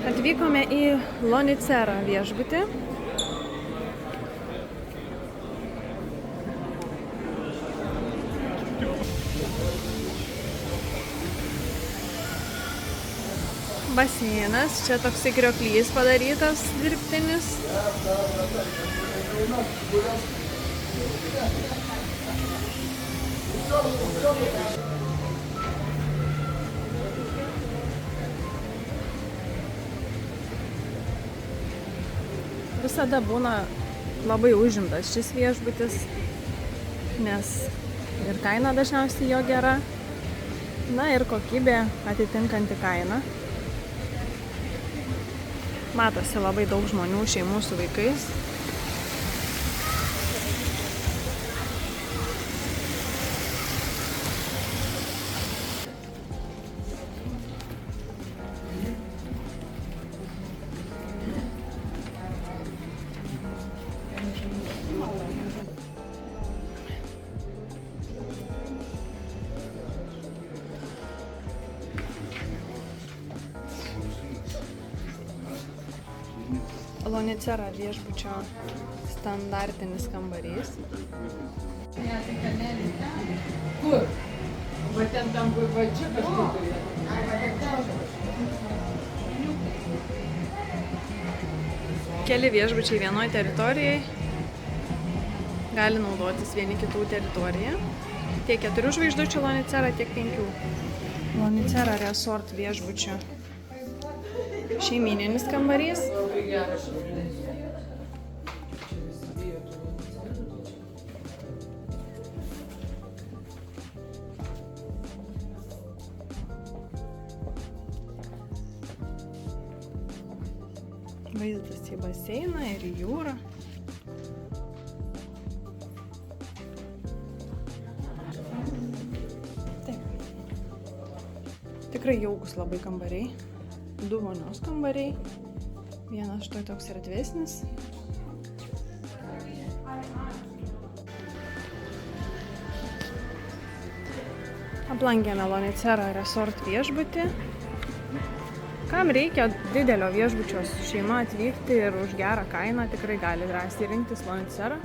Atvykome į Lonicera viešbutį. Baseinas, čia toksai krioklys padarytas dirbtinis. Visada būna labai užimtas šis viešbutis, nes ir kaina dažniausiai jo gera, na ir kokybė atitinkanti kainą. Matosi labai daug žmonių, šeimų su vaikais. Lonicera viešbučio standartinis kambarys. Kur? Va ten tam, kur va čia kažkur turėjo. Keli viešbučiai vienoj teritorijai gali naudotis vieni kitų teritoriją. Tiek 4 žvaigždučių Lonicera, tiek 5. Lonicera Resort viešbučio šeimyninis kambarys. Vaizdas į baseiną ir į jūrą. Taip. Tikrai jaukus labai kambariai. 2 vonios kambariai. Vienas štai toks erdvesnis. Aplankėme Lonicera Resort viešbutį. Kam reikia didelio viešbučio su šeima atvykti ir už gerą kainą tikrai gali drąsiai rinktis Lonicera.